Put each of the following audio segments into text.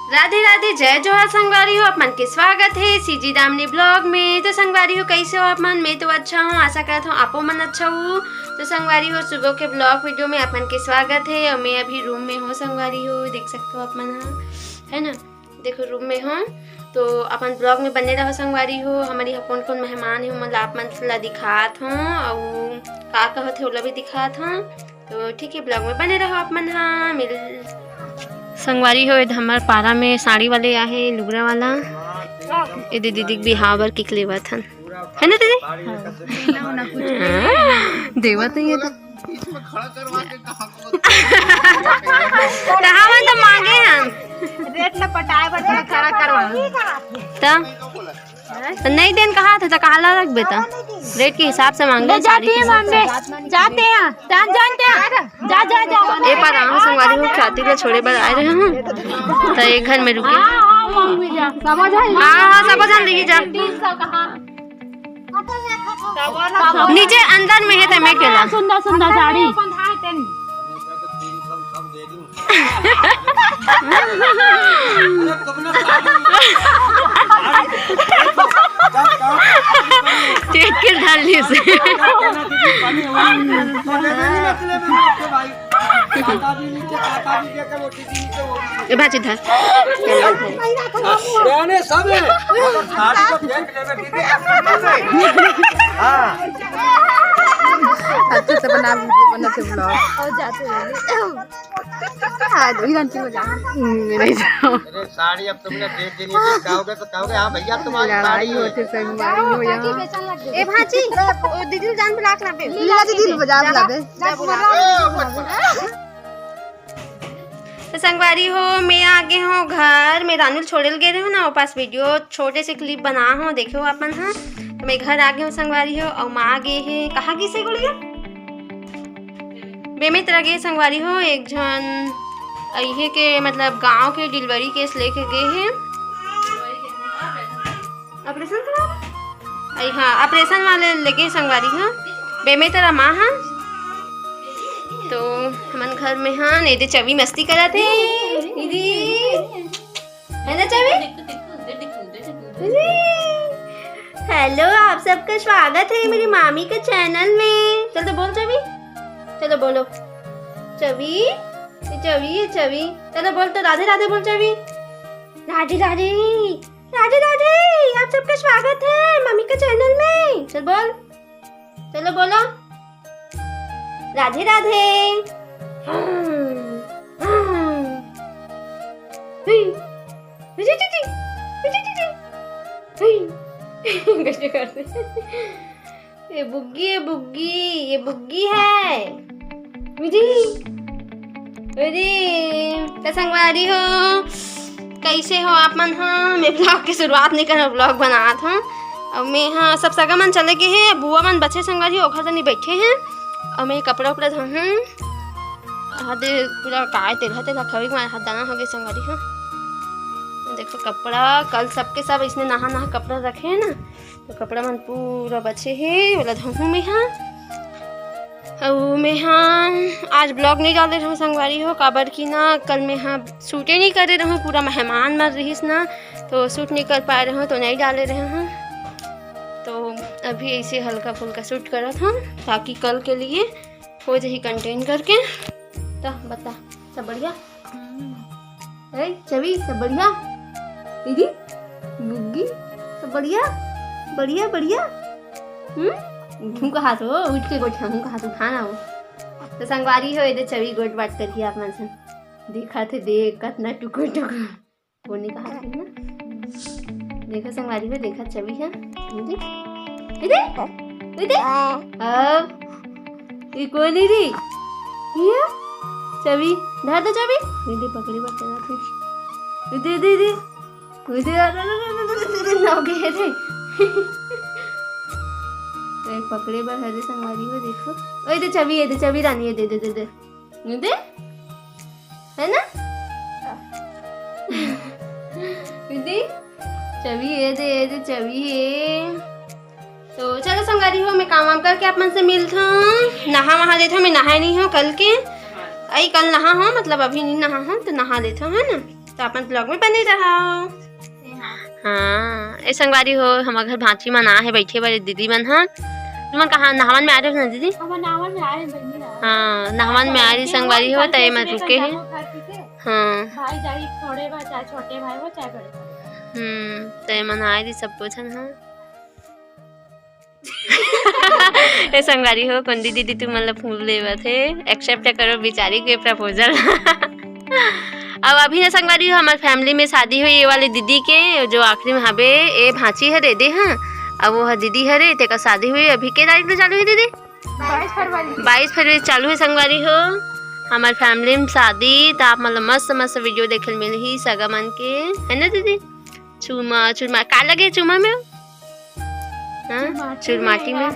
राधे राधे, जय जोहार संगवारी हो। आप मन के स्वागत है सीजी दामनी ब्लॉग में। तो संगवारी हो कैसे हो आप मन? मैं तो अच्छा हूँ, आशा करता हूँ आपो मन अच्छा हो। तो संगवारी हो सुबह के ब्लॉग वीडियो में आप मन के स्वागत है। और मैं अभी रूम में हूँ संगवारी हो, देख सकते हो आप मन है ना, देखो रूम में हूँ। तो अपन ब्लॉग में बने रहो संगवारी हो। हमारे यहाँ कौन कौन मेहमान है मतलब आप मन ला दिखात हूँ और का कहत है ओला भी दिखात हूँ। तो ठीक है, ब्लॉग में बने रहो आप मन। हाँ मिल संगवारी हो, हमारे पारा में साड़ी वाले आहे लुगरा वाला ये दीदी बिहाव बर किक लेवत हन, है ना दीदी? देवत नहीं है तो हमन तो मांगे हम रेट ला पटाए बर खड़ा करवा तो नहीं देन कहा था तो कहा ला रख बेटा, रेट के हिसाब से मांगे। जाते हैं जानते हैं जा जा जा एक बार आम संगवारी हो ख्याति को छोड़े बार आए रहे हैं तो एक घर में रुके। हाँ सब लीजिए जा, नीचे अंदर में है तो मैं केला सुंदर सुंदर साड़ी के ढाली से भाजी धर अच्छे से बनाते ब्लॉग और जाते हैं 2 घंटे हो नहीं जाओ। साड़ी अब तुमने देख के नहीं कहोगे तो कहोगे हाँ भैया तुम्हारी साड़ी होते संगवारी हो यहाँ ए भाजी ओ दीदी जान बुला के लाबे दीदी बजा बुलाबे तो संगवारी हो मैं आगे हूँ घर में, रानुल छोड़ल गए हूँ ना, वो पास वीडियो छोटे से क्लिप बना हूँ देखो अपन। हाँ तो मैं घर आगे हूँ संगवारी हो और माँ आगे है कहाँ की से गुड़िया बेमित रगे संगवारी हो। एक जन अहे के मतलब गांव के डिलीवरी केस लेके गए हैं, ऑपरेशन करा हाँ ऑपरेशन वाले लेके संगवारी हो बेमित माँ। हाँ तो हमन घर में हाँ नहीं दे चवी मस्ती करा थे दीदी है ना चवी। हेलो आप सबका स्वागत है मेरी मामी के चैनल में। चल तो बोल चवी, चलो बोलो चवी चवी चवी, चलो बोल तो राधे राधे बोल चवी। राधे राधे राधे राधे, आप सबका स्वागत है मामी के चैनल में। चल बोल, चलो बोलो राधे राधे। कैसे करते ये बुग्गी ये बुग्गी है संगवारी हो कैसे हो आप मन? हाँ मैं ब्लॉग की शुरुआत नहीं कर ब्लॉग बना था और मैं हाँ सब सगा मन चले गए हैं, बुआ मन बच्चे संगवारी हो घर नहीं बैठे हैं और मैं कपड़ा उपड़ा धो हूँ हाथ पूरा काय तेला खवे हाथ दाना हो गए संगवारी हो। देखो कपड़ा कल सबके सब इसने नहा कपड़ा रखे हैं ना, तो कपड़ा मन पूरा बचे है वाला धोहूँ मैं। हाँ और मैं हाँ आज ब्लॉग नहीं डाले रहूँ संगवारी हो काबर की ना कल मैं हाँ शूटे नहीं करे रहूँ, पूरा मेहमान मर रही ना तो शूट नहीं कर पा रहे हूँ तो नहीं डाले रहे हूँ। तो अभी ऐसे हल्का फुल्का शूट करा था ताकि कल के लिए हो जाए कंटेंट करके। तो बता सब बढ़िया है चवी, सब बढ़िया दीदी बुग्गी सब बढ़िया बढ़िया बढ़िया। हाथ हो उठ के गोट हाथ उठाना हो तो संगवारी हो इधर चवी गोट बात करिए आप मन से देखा थे देख कितना टुकुर टुकुर बोलने का हाथ है ना। देखो संगवारी हो देखा चवी है कौन दीदी चवी धर दो चवी दीदी पकड़ी बता दीदी दीदी पकड़े बर हरे संगवारी हो देखो ओए दे चवी रानी दे दे दे दे दे है ना दीदी चवी है दे चवी है। तो चलो संगवारी हो मैं काम वाम करके आप मन से मिलता हूँ, नहा वहा लेता हूँ। मैं नहाए नहीं हूँ कल के, आई कल नहा हूँ मतलब अभी नहीं नहा हूँ तो नहा लेता हूँ है ना। तो अपन ब्लॉग में बने रहो। हाँ ए संगवारी हो हमारे घर भांची मन आ है बैठे बड़े दीदी मन। हाँ तुम कहाँ नहावन में आ रहे हो ना दीदी? हाँ नहावन में आ रही संगवारी हो तो मैं रुके है। हाँ भाई जाई थोड़े बा चाहे छोटे भाई हो चाहे बड़े तो मन आ रही सब कुछ है। हाँ ए संगवारी हो कुंदी दीदी तुम मतलब फूल लेवा थे एक्सेप्ट करो बेचारी के प्रपोजल। अब अभी ना संगवारी हो हमारे फैमिली में शादी हुई ये वाले दीदी के जो आखिरी में हबे ए भांची हरे दे। हाँ अब वो दीदी हरे ते का शादी हुई अभी के तारीख में चालू है दीदी? 22 फरवरी चालू है संगवारी हो हमारे फैमिली में शादी। तो आप मतलब मस्त मस्त वीडियो देखे मिल ही सगा मन के है ना दीदी? चूरमा चूरमा का लगे चूमा में? हाँ चूरमाटी में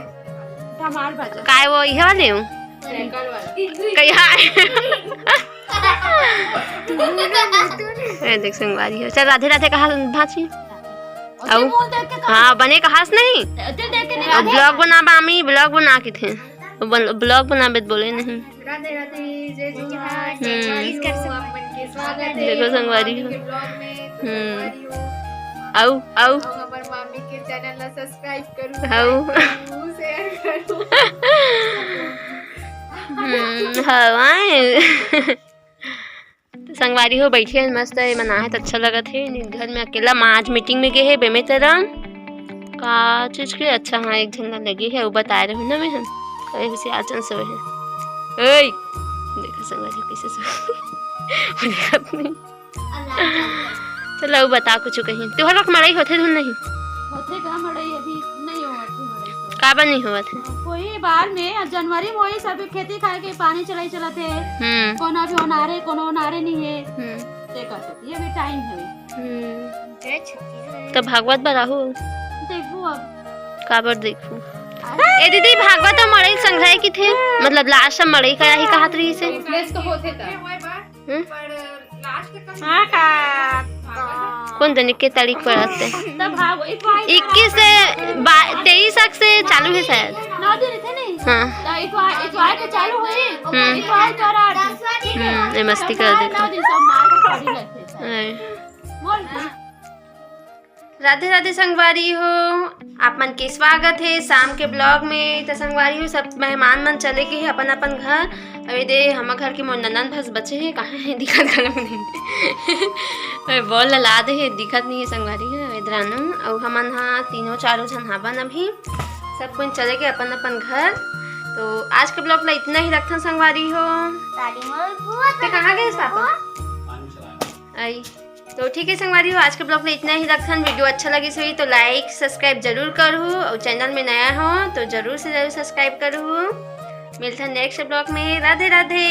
काय वो यह वाले हूँ देख संगवारी हो। चल राधे राधे कहा भाची हाँ बने कहास नहीं ब्लॉग बना बामी ब्लॉग बना के थे ब्लॉग बना बे बोले नहीं। देखो संगवारी हो आओ आओ मामी के चैनल ला सब्सक्राइब करू आओ शेयर करू। हाँ संगवारी हो बैठे हैं मस्त है मना है तो अच्छा लगा थे घर में अकेला माँ आज मीटिंग में गए है बेमे तरह का चीज के अच्छा। हाँ एक झंडा लगी है वो बता रहे हो ना मैं हम कहे से आचन सोए है। ओए देखो संगवारी कैसे सोए नहीं चलो बता कुछ कहीं तुहर लोग मड़ई होते धुन नहीं होते का मड़ई अभी नहीं होती का बन नहीं हुआ थे कोई बार में जनवरी में वही सब खेती खाए के पानी चलाई चलाते हैं कोनो भी ओनारे कोनो ओनारे नहीं है ते कहते ये भी टाइम है तो भागवत बराहु देखो अब काबर देखो ए दीदी भागवत तो मड़ई संग्रह की थे मतलब लास्ट में मड़ई का ही कहत रही से कौन दिन के तारीख पर आते 21 से 23 तक से चालू है शायद 9 दिन थे नहीं। हाँ इतवार को चालू हुई इतवार कर ये मस्ती कर देखो 9 दिन सब मार के खड़ी रहते बोल राधे राधे संगवारी हो आप मन के स्वागत है शाम के ब्लॉग में। तो संगवारी हो सब मेहमान मन चले गए अपन अपन घर अभी दे हम घर के मोर नंदन भस बचे हैं कहाँ है दिखत गलम नहीं बोल ला दे है दिखत नहीं है संगवारी है इधरानो और हमन हाँ तीनों चारों जन हाबन अभी सब कुछ चले गए अपन अपन घर। तो आज के ब्लॉग ला इतना ही रखता संगवारी हो कहाँ गए पापा आई तो ठीक है संगवारी हो आज के ब्लॉग में इतना ही रखन। वीडियो अच्छा लगी सही तो लाइक सब्सक्राइब जरूर करो और चैनल में नया हो तो जरूर से जरूर सब्सक्राइब करो। मिलता है नेक्स्ट ब्लॉग में। राधे राधे।